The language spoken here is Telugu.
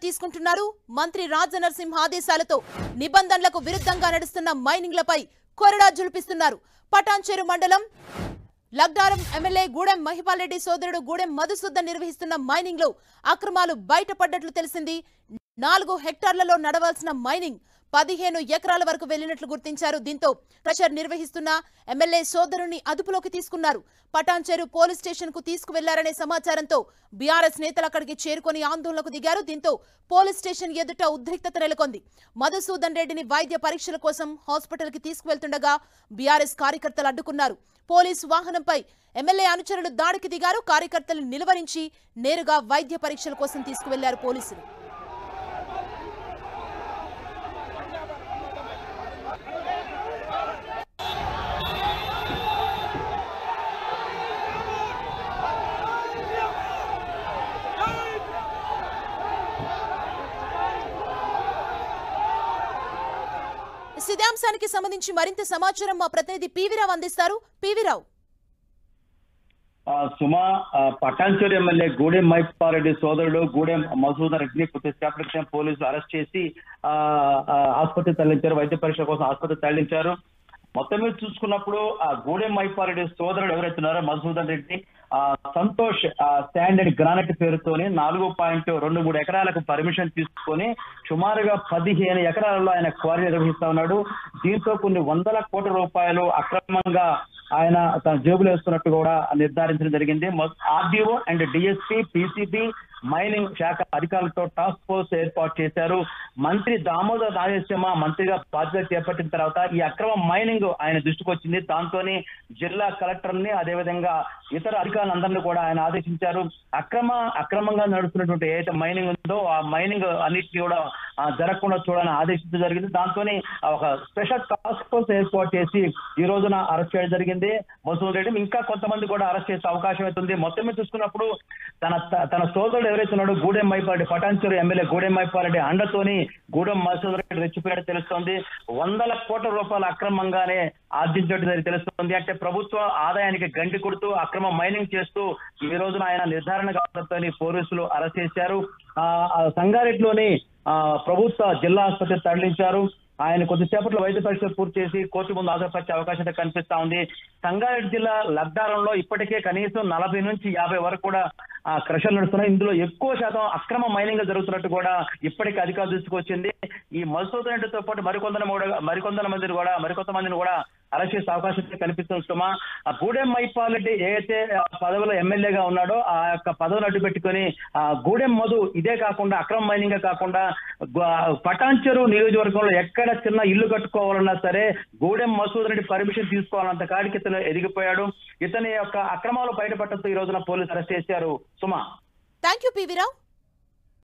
తీసుకుంటున్నారు మంత్రి రాజనరసింహ ఆదేశాలతో నిబంధనలకు విరుద్ధంగా నడుస్తున్న మైనింగ్లపై కొరడా జులిపిస్తున్నారు. పటాన్చెరు మండలం లగ్డారం ఎమ్మెల్యే గూడెం మహిపాల్ రెడ్డి సోదరుడు గూడెం మధుసూదన్ నిర్వహిస్తున్న మైనింగ్ లో అక్రమాలు బయటపడ్డట్లు తెలిసింది. 4 హెక్టార్లలో నడవాల్సిన మైనింగ్ 15 ఎకరాల వరకు వెళ్లినట్లు గుర్తించారు. దీంతో క్రషర్ నిర్వహిస్తున్న ఎమ్మెల్యే సోదరుని అదుపులోకి తీసుకున్నారు. పటాన్చెరు పోలీస్ స్టేషన్ కు తీసుకువెళ్లారనే సమాచారంతో బీఆర్ఎస్ నేతలు అక్కడికి చేరుకొని ఆందోళనకు దిగారు. దీంతో పోలీస్ స్టేషన్ ఎదుట ఉద్రిక్తత నెలకొంది. మధుసూదన్ రెడ్డిని వైద్య పరీక్షల కోసం హాస్పిటల్ కి తీసుకువెళ్తుండగా బీఆర్ఎస్ కార్యకర్తలు అడ్డుకున్నారు. పోలీసు వాహనంపై ఎమ్మెల్యే అనుచరులు దాడికి దిగారు. కార్యకర్తలను నిలువరించి నేరుగా వైద్య పరీక్షల కోసం తీసుకువెళ్లారు పోలీసులు. ఇదే అంశానికి సంబంధించి మరింత సమాచారం మా ప్రతినిధి పివిరావు అందిస్తారు. పివిరావు. సుమా, పటాన్చెరు ఎమ్మెల్యే గూడెం మహిపాల్ రెడ్డి సోదరుడు గూడెం మధుసూదన్ రెడ్డిని కొద్దిసేపటి పోలీసులు అరెస్ట్ చేసి ఆసుపత్రికి తరలించారు. వైద్య పరీక్షల కోసం ఆసుపత్రికి తరలించారు. మొత్తం మీద చూసుకున్నప్పుడు గూడెం మహిపాల్ రెడ్డి సోదరుడు ఎవరైతున్నారో Madhusudan Reddy Santosh sand and granite పేరుతోని 4.23 ఎకరాలకు పర్మిషన్ తీసుకొని సుమారుగా 15 ఎకరాలలో ఆయన క్వారీ నిర్వహిస్తా ఉన్నాడు. దీంతో కొన్ని వందల కోట్ల రూపాయలు అక్రమంగా ఆయన తన జేబులు వేస్తున్నట్టు కూడా నిర్ధారించడం జరిగింది. RDO and DSP, PCB, mining శాఖ అధికారులతో టాస్క్ ఫోర్స్ ఏర్పాటు చేశారు. మంత్రి దామోదర్ రాజనరసింహ మంత్రిగా బాధ్యత చేపట్టిన తర్వాత ఈ అక్రమ మైనింగ్ ఆయన దృష్టికి వచ్చింది. దాంతోనే జిల్లా కలెక్టర్ ని అదేవిధంగా ఇతర అధికారులందరినీ కూడా ఆయన ఆదేశించారు. అక్రమంగా నడుస్తున్నటువంటి ఏదైతే మైనింగ్ ఉందో ఆ మైనింగ్ అన్నిటిని కూడా జరగకుండా చూడాలని ఆదేశించడం జరిగింది. దాంతోనే ఒక స్పెషల్ టాస్క్ ఫోర్స్ ఏర్పాటు చేసి ఈ రోజున అరెస్ట్ చేయడం జరిగింది మధుసూదన్ రెడ్డి. ఇంకా కొంతమంది కూడా అరెస్ట్ చేసే అవకాశం అవుతుంది. మొత్తం మీద చూసుకున్నప్పుడు తన సోదరుడు ఎవరైతే ఉన్నాడో గూడెం మహిపాల్ రెడ్డి, పటాన్చెరు ఎమ్మెల్యే గూడెం మహిపాల్ రెడ్డి అండతోని గూడెం మధుసూదన్ రెడ్డి రెచ్చిపోయినట్టు తెలుస్తోంది. వందల కోట్ల రూపాయలు అక్రమంగానే ఆర్జించినట్టు తెలుస్తోంది. అంటే ప్రభుత్వ ఆదాయానికి గంటి కొడుతూ అక్రమ మైనింగ్ చేస్తూ ఈ రోజున ఆయన నిర్ధారణ కావడంతో పోలీసులు అరెస్ట్ చేశారు. సంగారెడ్డిలోని ప్రభుత్వ జిల్లా ఆసుపత్రికి తరలించారు. ఆయన కొద్దిసేపట్లో వైద్య పరీక్షలు పూర్తి చేసి కోర్టు ముందు హాజరుపరిచే అవకాశం కనిపిస్తా ఉంది. సంగారెడ్డి జిల్లా లగ్డారంలో ఇప్పటికే కనీసం 40 నుంచి 50 వరకు కూడా క్రషర్లు నడుస్తున్నాయి. ఇందులో ఎక్కువ శాతం అక్రమ మైనింగ్ జరుగుతున్నట్టు కూడా ఇప్పటికే అధికారులు దృష్టికి వచ్చింది. ఈ మధుసూదన్ రెడ్డితో పాటు మరికొంతమందిని కూడా అరెస్ట్ చేసే అవకాశం కనిపిస్తుంది. సుమా, గూడెం మహిపాల్ రెడ్డి ఏదైతే పదవిలో ఎమ్మెల్యేగా ఉన్నాడో ఆ యొక్క పదవిని అడ్డు పెట్టుకుని గూడెం మధు ఇదే కాకుండా అక్రమ మైనింగ్ కాకుండా పటాన్చెరు నియోజకవర్గంలో ఎక్కడ చిన్న ఇల్లు కట్టుకోవాలన్నా సరే గూడెం మధుసూదన్ రెడ్డి పర్మిషన్ తీసుకోవాలంత కాడికి ఇతను ఎదిగిపోయాడు. ఇతని యొక్క అక్రమాలు బయటపడటంతో ఈ రోజున పోలీసులు అరెస్ట్ చేశారు. సుమా, థ్యాంక్ యూ పివిరావు.